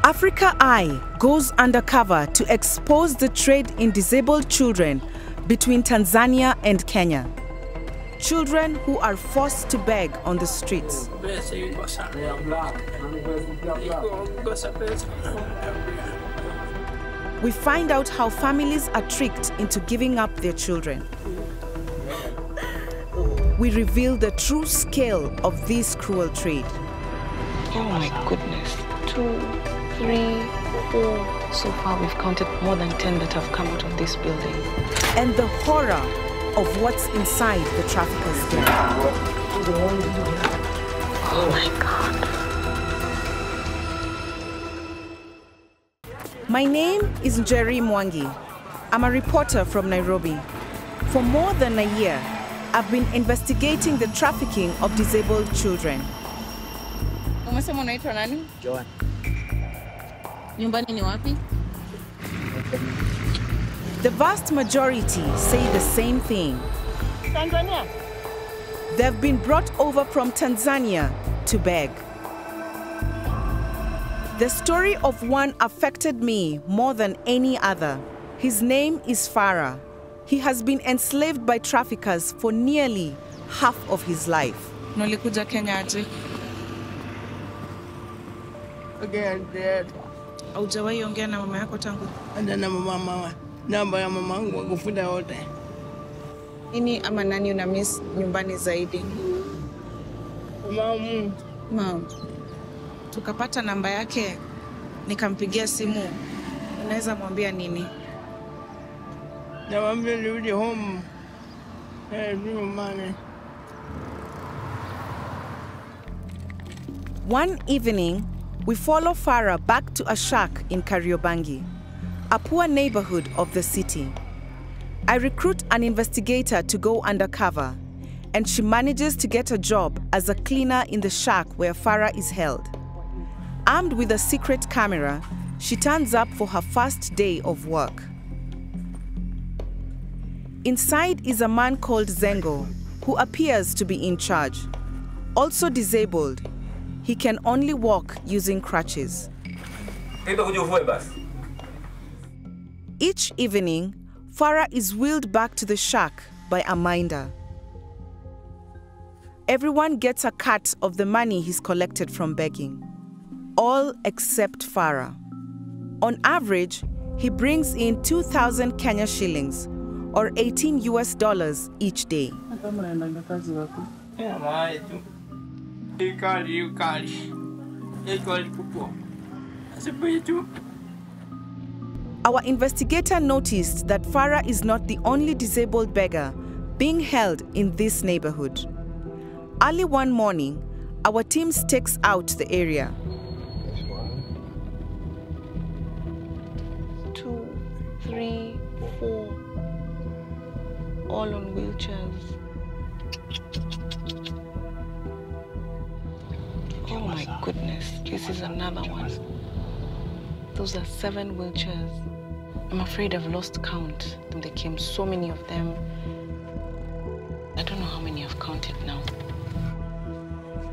Africa Eye goes undercover to expose the trade in disabled children between Tanzania and Kenya. Children who are forced to beg on the streets. We find out how families are tricked into giving up their children. We reveal the true scale of this cruel trade. Oh my goodness. 2, 3, 4. So far we've counted more than 10 that have come out of this building. And the horror of what's inside the traffickers' den. Oh my God. My name is Njeri Mwangi. I'm a reporter from Nairobi. For more than a year, I've been investigating the trafficking of disabled children. Umesema unaitwa nani? Joan. Nyumbani ni wapi? The vast majority say the same thing. Tanzania. They've been brought over from Tanzania to beg. The story of one affected me more than any other. His name is Farah. He has been enslaved by traffickers for nearly half of his life. Nolikuja Kenya aje? Again, Dad. Haujawahi ongea na mama yako tangu? Anda na mama. Namba ya mama wangu wakufuta wote. Nini ama nani una miss nyumbani zaidi? Maalumu. Mama. Tukapata namba yake, nikampigia simu. Unaweza mwambia nini? Namwambia nirudi home. Nyumbani. One evening, we follow Farah back to a shack in Kariobangi, a poor neighborhood of the city. I recruit an investigator to go undercover, and she manages to get a job as a cleaner in the shack where Farah is held. Armed with a secret camera, she turns up for her first day of work. Inside is a man called Zengo, who appears to be in charge. Also disabled, he can only walk using crutches. Each evening, Farah is wheeled back to the shack by a minder. Everyone gets a cut of the money he's collected from begging. All except Farah. On average, he brings in 2,000 Kenya shillings, or $18 US each day. Our investigator noticed that Farah is not the only disabled beggar being held in this neighborhood. Early one morning, our team stakes out the area. 2, 3, 4. All on wheelchairs. Oh my goodness, this is another one. Those are 7 wheelchairs. I'm afraid I've lost count. There came so many of them. I don't know how many I've counted now.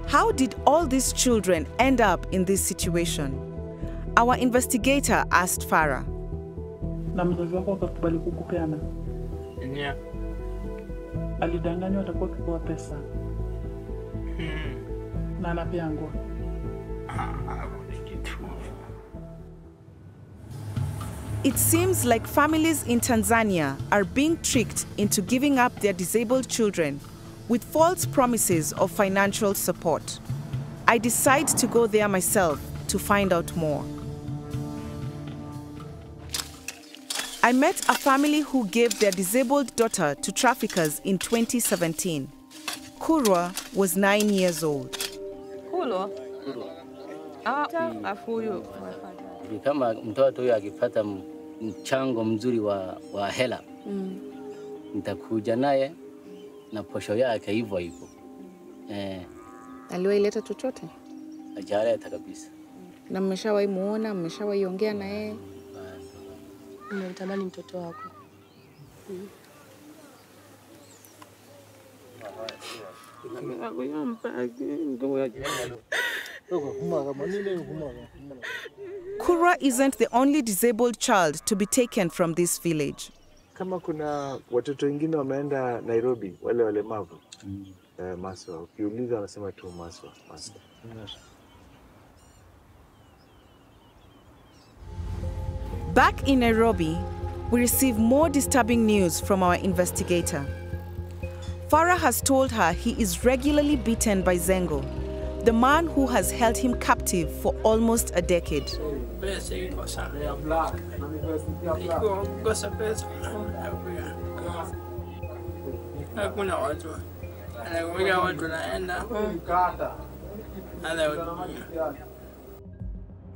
How did all these children end up in this situation? Our investigator asked Farah. Na mzazi wako akakubali kukupeana? Yeah. Alidanganywa atakuwa akipewa pesa. Na anapeangwa. It seems like families in Tanzania are being tricked into giving up their disabled children with false promises of financial support. I decide to go there myself to find out more. I met a family who gave their disabled daughter to traffickers in 2017. Kurwa was 9 years old. Kurwa? Afuyo. Kama mtoto huyo akipata mchango mzuri wa hela, nitakuja naye na posho yake hivyo hivyo. Aliwaileta chochote? Hajaleta kabisa. Na mmeshawahi muona, mmeshawahi ongea na yeye? Unamtamani mtoto wako? Kurwa isn't the only disabled child to be taken from this village. Kama kuna watoto wengine wameenda Nairobi, wale walemavu, Maswa, ukiuliza wanasema tu Maswa. Back in Nairobi, we receive more disturbing news from our investigator. Farah has told her he is regularly beaten by Zengo, the man who has held him captive for almost a decade.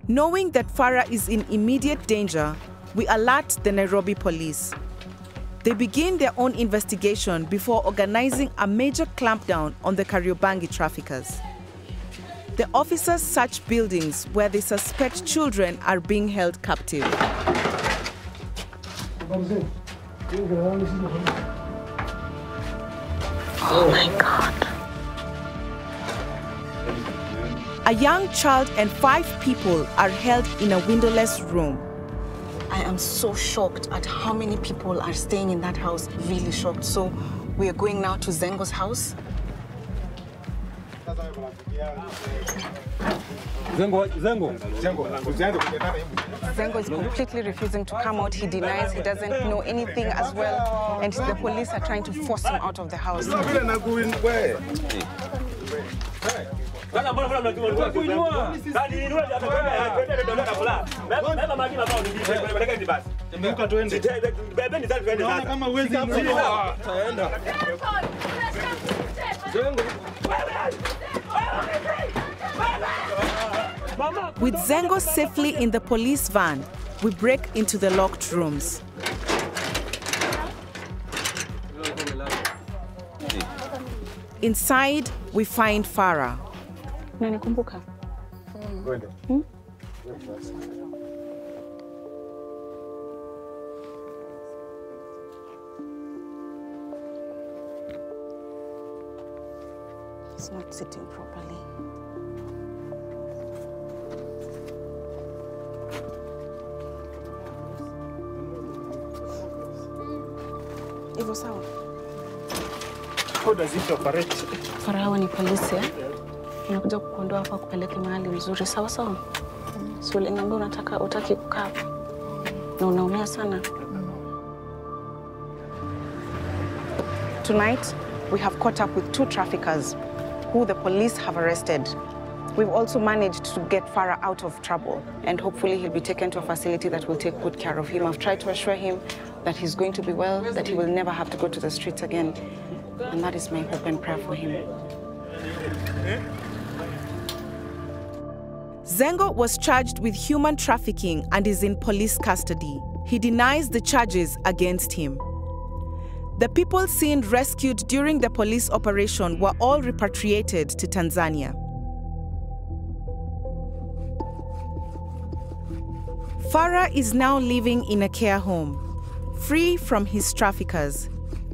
Knowing that Farah is in immediate danger, we alert the Nairobi police. They begin their own investigation before organizing a major clampdown on the Kariobangi traffickers. The officers search buildings where they suspect children are being held captive. Oh my God. A young child and 5 people are held in a windowless room. I am so shocked at how many people are staying in that house, really shocked. So we are going now to Zengo's house. Zengo is completely refusing to come out. He denies he doesn't know anything as well. And the police are trying to force him out of the house. With Zengo safely in the police van, we break into the locked rooms. Inside, we find Farah. He's not sitting properly. Hivyo sawa. How does it operate? Farah ni polisi, unakuja kukuondoa hapa kupeleke mahali mzuri, sawa sawa? Si uliniambia utaki kukaa na unaumia sana. Tonight, we have caught up with 2 traffickers who the police have arrested. We've also managed to get Farah out of trouble, and hopefully he'll be taken to a facility that will take good care of him. I've tried to assure him that he's going to be well, that he will never have to go to the streets again. And that is my hope and prayer for him. Zengo was charged with human trafficking and is in police custody. He denies the charges against him. The people seen rescued during the police operation were all repatriated to Tanzania. Farah is now living in a care home, free from his traffickers,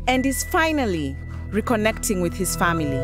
and is finally reconnecting with his family.